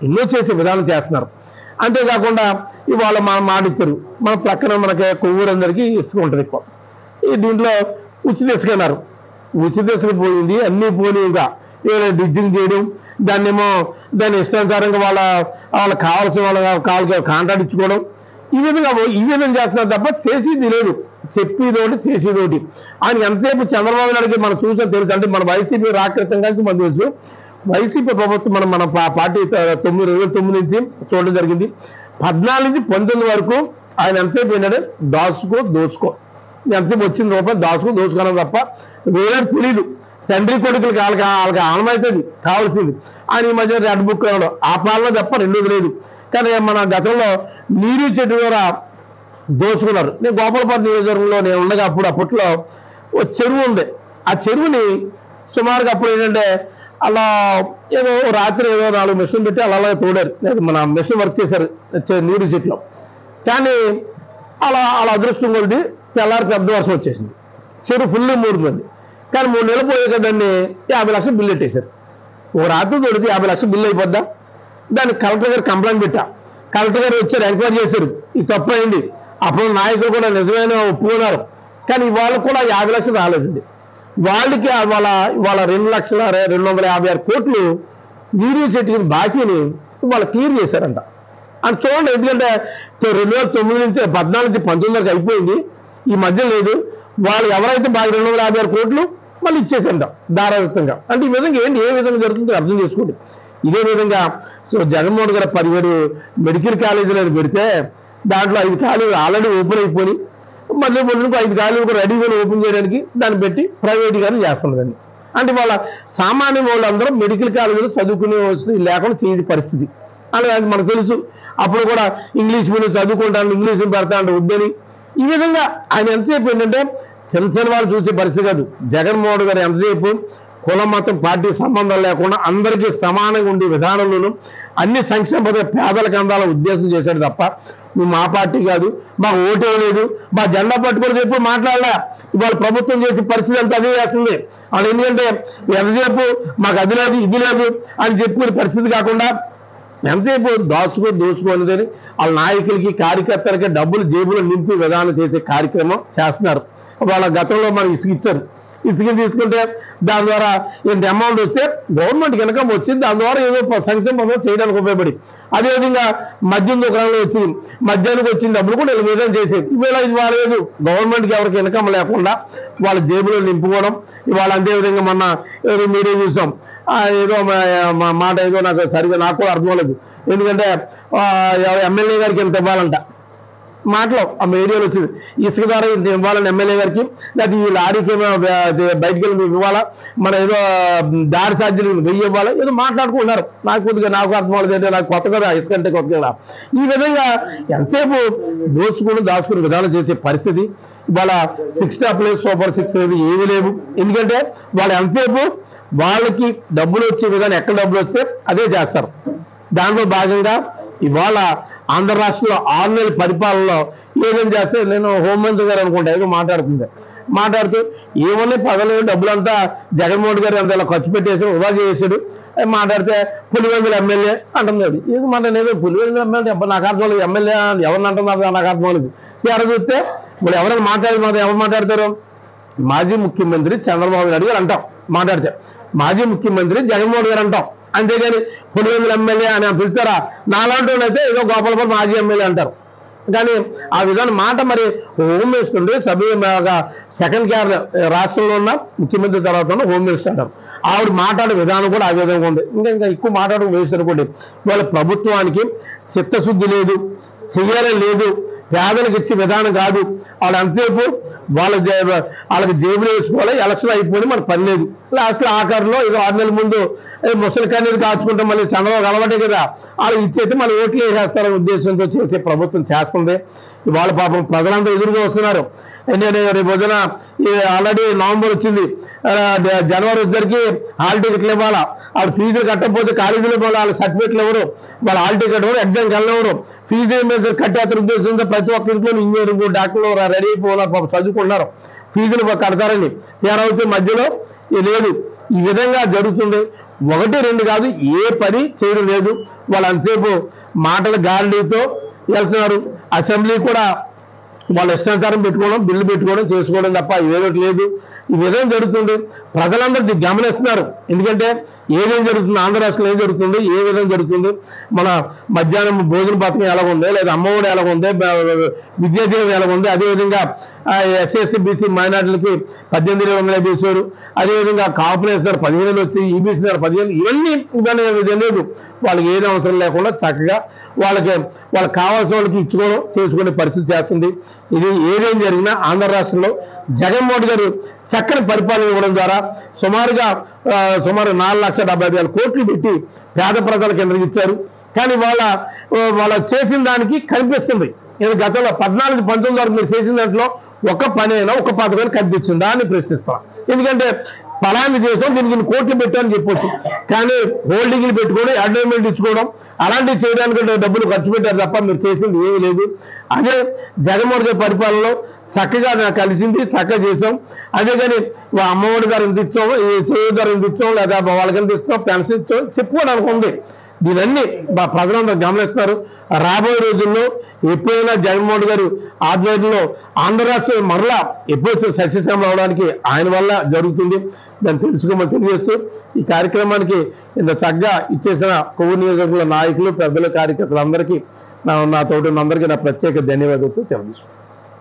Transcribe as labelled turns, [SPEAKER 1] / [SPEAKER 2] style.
[SPEAKER 1] ఎన్నో చేసే విధానం చేస్తున్నారు. అంతేకాకుండా ఇవాళ మాట ఇచ్చారు, మన ప్రక్కన మనకి కొవ్వూరందరికీ ఇసుక ఉంటుంది ఎక్కువ. దీంట్లో ఉచిత ఇసుక అన్నారు, ఉచిత ఇసుక పోయింది, అన్నీ పోనీగా ఏదో డిజ్జింగ్ చేయడం, దాన్ని ఇష్టానుసారంగా వాళ్ళకి కావాల్సిన వాళ్ళ కాంట్రాక్ట్ ఇచ్చుకోవడం, ఈ విధంగా చేస్తున్నారు తప్ప చేసేది లేదు. చెప్పేదోటి చేసేదోటి. ఆయన ఎంతసేపు చంద్రబాబు నాయుడికి మనం చూసా తెలుసు. అంటే మన వైసీపీ రాకృతం కలిసి మనం తెలుసు. వైసీపీ ప్రభుత్వం మన పార్టీ 2009 నుంచి చూడడం జరిగింది. 14 నుంచి 19 వరకు ఆయన ఎంతసేపు ఏంటంటే దోసుకో ఎంతసేపు వచ్చిన రూపాయి దోచుకోవడం తప్ప వేరే తెలీదు. తండ్రి కొడుకులకి వాళ్ళకి ఆనమవుతుంది కావాల్సింది. ఆయన ఈ మధ్య రెడ్ బుక్ రావడం ఆ పాలన తప్ప రెండోది లేదు. కానీ మన గతంలో నీరు చెట్టు ద్వారా దోచుకున్నారు. నేను గోపాలపట్నం నియోజకవర్గంలో నేను ఉండగా అప్పట్లో ఓ చెరువు ఉంది. ఆ చెరువుని సుమారుగా అప్పుడు ఏంటంటే అలా ఏదో రాత్రి ఏదో 4 మిషన్ పెట్టి అలా తోడారు, మన మిషన్ వర్క్ చేశారు నీరు చెట్లో. కానీ అలా అదృష్టం కొద్ది తెల్లారి పెద్ద వర్షం వచ్చేసింది, చెరువు ఫుల్ మూడుతుంది. కానీ 3 నెలలు పోయే కదండి 50 లక్షలు బిల్లు పెట్టేశారు. ఓ రాత్రి తోడితే 50 లక్షలు బిల్లు అయిపోద్దా? దానికి కలెక్టర్ గారు కంప్లైంట్ పెట్టా. కలెక్టర్ గారు వచ్చారు, ఎంక్వైరీ చేశారు, ఇది తప్పు అయింది. అప్పుడు నాయకులు కూడా నిజమైన ఒప్పుకున్నారు. కానీ ఇవాళ కూడా 50 లక్షలు రాలేదండి. వాళ్ళకి వాళ్ళ 2,256 కోట్లు నీరు చెట్టు బాకీని వాళ్ళు క్లియర్ చేశారంట. అని చూడండి, ఎందుకంటే 2009 నుంచి 14 నుంచి 19 వరకు అయిపోయింది, ఈ మధ్య లేదు. వాళ్ళు ఎవరైతే బాగా 256 కోట్లు మళ్ళీ ఇచ్చేసారంట ధారాదత్తంగా. అంటే ఈ విధంగా ఏ విధంగా జరుగుతుందో అర్థం చేసుకోండి. ఇదే విధంగా జగన్మోహన్ గారు 17 మెడికల్ కాలేజీలను పెడితే దాంట్లో 5 కాలేజీలు ఆల్రెడీ ఓపెన్ అయిపోయి మళ్ళీ 5 కాలేజీలు రెడీగా ఓపెన్ చేయడానికి దాన్ని పెట్టి ప్రైవేట్గానే చేస్తున్నదండి. అంటే వాళ్ళ సామాన్య వాళ్ళందరూ మెడికల్ కాలేజీలో చదువుకునే లేకుండా చేసే పరిస్థితి. అలాగే మనకు తెలుసు. అప్పుడు కూడా ఇంగ్లీష్ మీడియం చదువుకుంటాను, ఇంగ్లీష్ పెడతా అంటే వద్దని. ఈ విధంగా ఆయన ఎంతసేపు ఏంటంటే చిన్న వాళ్ళు చూసే పరిస్థితి కాదు. జగన్మోహన్ గారు ఎంతసేపు కుల మతం పార్టీ సంబంధం లేకుండా అందరికీ సమానంగా ఉండే విధానంలోనూ అన్ని సంక్షేమ పథకాలు పేదలకు అందాల ఉద్దేశం చేశాడు తప్ప నువ్వు మా పార్టీ కాదు, మాకు ఓటే లేదు, మా జెండా పట్టుకొని ఎప్పుడు మాట్లాడలే. ఇవాళ ప్రభుత్వం చేసే పరిస్థితి అంతా అదే చేస్తుంది. వాళ్ళు ఎందుకంటే ఎంతసేపు మాకు అది లేదు ఇది లేదు అని చెప్పుకునే పరిస్థితి కాకుండా ఎంతసేపు దోచుకోనిదని వాళ్ళ నాయకులకి కార్యకర్తలకి డబ్బులు జేబులో నింపి విధానం చేసే కార్యక్రమం చేస్తున్నారు. వాళ్ళ గతంలో మనం ఇసుకిచ్చారు, ఇసుక తీసుకుంటే దాని ద్వారా ఇంత అమౌంట్ వస్తే గవర్నమెంట్కి ఇన్కమ్ వచ్చింది, దాని ద్వారా ఏదో సంక్షేమ పథకం చేయడానికి ఉపయోగపడి. అదేవిధంగా మద్యం దుకాణంలో వచ్చింది, మద్యానికి వచ్చిన డబ్బులు కూడా వీళ్ళు విధంగా చేసేది. ఇవాళ లేదు, గవర్నమెంట్కి ఎవరికి ఇన్కమ్ లేకుండా వాళ్ళ జేబులో నింపుకోవడం. ఇవాళ అదేవిధంగా మొన్న ఏదో మీడియా చూసాం, ఏదో మాట ఏదో నాకు కూడా అర్థం అవ్వలేదు. ఎందుకంటే ఎమ్మెల్యే గారికి ఎంత ఇవ్వాలంట మాటలో ఆ మీడియాలో వచ్చింది, ఇసుక ద్వారా ఇంత ఇవ్వాలని ఎమ్మెల్యే గారికి, లేకపోతే ఈ లారీకి బయటికి వెళ్ళి ఇవ్వాలా, మన ఏదో దారి సాధ్యం 1000 ఇవ్వాలా, ఏదో మాట్లాడుకుంటున్నారు. నాకు అర్థం అవ్వలేదు. అంటే నాకు కొత్త కదా, ఇసుక అంటే కొత్త కదా. ఈ విధంగా ఎంతసేపు దాచుకుని విధానం చేసే పరిస్థితి. ఇవాళ 6 స్టార్ సూపర్ 6 అనేది ఏమీ లేవు. ఎందుకంటే వాళ్ళు ఎంతసేపు వాళ్ళకి డబ్బులు వచ్చే విధానం, ఎక్కడ డబ్బులు వస్తే అదే చేస్తారు. దాంట్లో భాగంగా ఇవాళ ఆంధ్ర రాష్ట్రంలో 6 నెలల పరిపాలనలో ఏదైనా చేస్తే, నేను హోంమంత్రి గారు అనుకుంటా ఏదో మాట్లాడుతూ ఏమన్నా పదవి డబ్బులంతా జగన్మోహన్ గారు అంత ఇలా ఖర్చు పెట్టేసి వృధా చేసాడు మాట్లాడితే పులివెందుల ఎమ్మెల్యే అంటున్నాడు. ఏదో మాట నేను పులివెందుల ఎమ్మెల్యే నాకు అర్థం లేదు, ఎమ్మెల్యే ఎవరిని అంటున్నారు నాకు అర్థం లేదు. తీరా చూస్తే ఇప్పుడు ఎవరైనా ఎవరు మాట్లాడతారు? మాజీ ముఖ్యమంత్రి చంద్రబాబు నాయుడు గారు అంటాం, మాట్లాడితే మాజీ ముఖ్యమంత్రి జగన్మోహన్ గారు అంటాం. అంతేగాని పులివెందుల ఎమ్మెల్యే అని పిలుస్తారా? నాలాంటి అయితే ఏదో గోపాలపురం మాజీ ఎమ్మెల్యే అంటారు. కానీ ఆ విధానం మాట మరి హోమ్ మినిస్టర్ ఉండి సెకండ్ క్యాబినెట్ రాష్ట్రంలో ఉన్న ముఖ్యమంత్రి తర్వాత ఉన్న హోమ్ మినిస్టర్ అంటారు. ఆవిడ మాట్లాడే విధానం కూడా ఆ విధంగా ఉంది. ఇంకా ఎక్కువ మాట్లాడడం వేస్ట్ అనుకోండి. వాళ్ళ ప్రభుత్వానికి చిత్తశుద్ధి లేదు, చెయ్యాలని లేదు, పేదలకు ఇచ్చే విధానం కాదు. వాళ్ళు ఎంతసేపు వాళ్ళకి జేబులు వేసుకోవాలి, ఎలక్షన్ అయిపోయి మనకు పని లేదు. లాస్ట్లో ఆఖరిలో ఏదో 6 నెలల ముందు ముసలి కన్నీరు కాచుకుంటే మళ్ళీ చంద్రబాబు అలవాటే కదా, వాళ్ళు ఇచ్చేస్తే మళ్ళీ ఓట్లు వేసేస్తారనే ఉద్దేశంతో చేసే ప్రభుత్వం చేస్తుంది. ఇవాళ పాపం ప్రజలంతా ఎదురుగా వస్తున్నారు. ఎందుకంటే రేపు పొద్దున ఆల్రెడీ నవంబర్ వచ్చింది, జనవరి వచ్చరికి హాల్ టికెట్లు ఇవ్వాలా. వాళ్ళు ఫీజులు కట్టకపోతే కాలేజీలో వాళ్ళ సర్టిఫికెట్లు ఎవరు, వాళ్ళ హాల్ టికెట్ ఎవరు, ఎగ్జామ్కి వెళ్ళినవరు, ఫీజు కట్టేతర ఉద్దేశంతో ప్రతి ఒక్క ఇంట్లో ఇంజనీరింగ్ డాక్టర్లు రెడీ అయిపోవాలి, పాపం చదువుకుంటున్నారు, ఫీజులు కడతారని. తీరా మధ్యలో లేదు. ఈ విధంగా జరుగుతుంది. ఒకటి రెండు కాదు, ఏ పని చేయడం లేదు. వాళ్ళు అంతసేపు మాటల గాలితో వెళ్తున్నారు. అసెంబ్లీ కూడా వాళ్ళ ఇష్టానుసారం పెట్టుకోవడం, బిల్లు పెట్టుకోవడం, చేసుకోవడం తప్ప ఏదోటి లేదు. ఈ విధంగా జరుగుతుంది. ప్రజలందరూ గమనిస్తున్నారు. ఎందుకంటే ఏదేం జరుగుతుంది, ఆంధ్ర రాష్ట్రంలో ఏం జరుగుతుంది, ఏ విధంగా జరుగుతుంది, మన మధ్యాహ్నం భోజన పథకం ఎలా ఉంది, లేదా అమ్మఒడి ఎలా ఉంది, విద్యాదీవెన ఎలా ఉంది, అదేవిధంగా ఎస్సీ ఎస్టీ బీసీ మైనార్టీలకి 18,250 వేసారు. అదేవిధంగా కాపునేస్తున్నారు 15,000 వచ్చి, ఈబీసీ 15,000. ఇవన్నీ లేదు. వాళ్ళకి ఏది అవసరం లేకుండా చక్కగా వాళ్ళకి కావాల్సిన వాళ్ళకి ఇచ్చుకోవడం, చేసుకునే పరిస్థితి చేస్తుంది. ఇది ఏదేం జరిగినా ఆంధ్ర రాష్ట్రంలో జగన్మోహన్ గారు చక్కని పరిపాలన ఇవ్వడం ద్వారా సుమారు 4,70,000 కోట్లు పెట్టి పేద ప్రజల కిందకి ఇచ్చారు. కానీ వాళ్ళ చేసిన దానికి కనిపిస్తుంది. గతంలో 14-19 వరకు మీరు చేసిన దాంట్లో ఒక పనైనా ఒక పథకాన్ని కనిపించిందా అని ప్రశ్నిస్తాం. ఎందుకంటే ఫలాన్ని చేసాం, దీనికి కోట్లు పెట్టామని చెప్పొచ్చు. కానీ హోల్డింగ్లు పెట్టుకోవడం, అడ్వర్టైజ్మెంట్ ఇచ్చుకోవడం, అలాంటివి చేయడానికి డబ్బులు ఖర్చు పెట్టారు తప్ప మీరు చేసింది ఏమీ లేదు. అదే జగన్మోహన్ గారి పరిపాలనలో చక్కగా నాకు కలిసింది, చక్కగా చేసాం. అదే కానీ అమ్మఒడి గారు ఎంత ఇచ్చాం, చేయ గారు ఎంత ఇచ్చాం, లేదా వాళ్ళకి ఎంత ఇస్తాం, పెన్షన్ ఇచ్చాం చెప్పుకోవడానికి ఉంది. దీనన్నీ ప్రజలందరూ గమనిస్తున్నారు. రాబోయే రోజుల్లో ఎప్పుడైనా జగన్మోహన్ గారు ఆధ్వర్యంలో ఆంధ్ర రాష్ట్రం మరలా ఎప్పుడు సస్యశ్యామలు అవడానికి ఆయన వల్ల జరుగుతుంది. దాన్ని తెలుసుకోమని తెలియజేస్తూ ఈ కార్యక్రమానికి ఇంత చక్కగా ఇచ్చేసిన కొవ్వూరు నియోజకవర్గంలో నాయకులు, పెద్దలు, కార్యకర్తలందరికీ నాతో అందరికీ నా ప్రత్యేక ధన్యవాదాలతో తెలియజేస్తున్నాను.